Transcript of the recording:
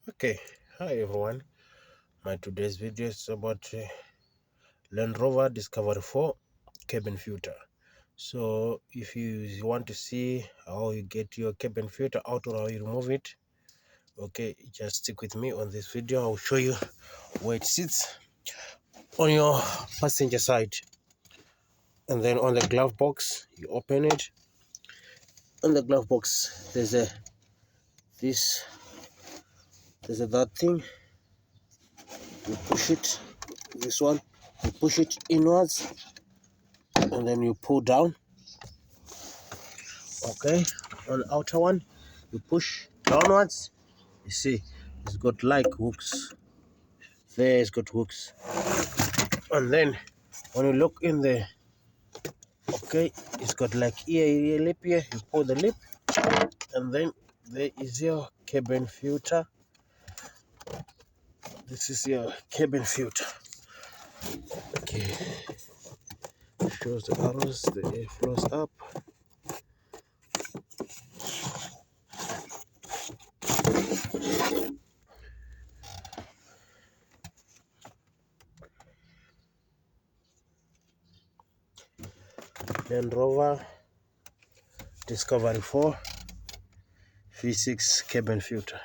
Okay, hi everyone. My today's video is about Land Rover Discovery 4 cabin filter. So if you want to see how you get your cabin filter out or how you remove it, okay, just stick with me on this video. I'll show you where it sits on your passenger side, and then on the glove box you open it. On the glove box there's that thing. You push it, this one, you push it inwards and then you pull down. Okay, on the outer one you push downwards. You see it's got like hooks there, it's got hooks. And then when you look in there, okay, it's got like ear lip here. You pull the lip and then there is your cabin filter. This is your cabin filter. Okay, shows the arrows, the air flows up. Land Rover Discovery 4 V6 cabin filter.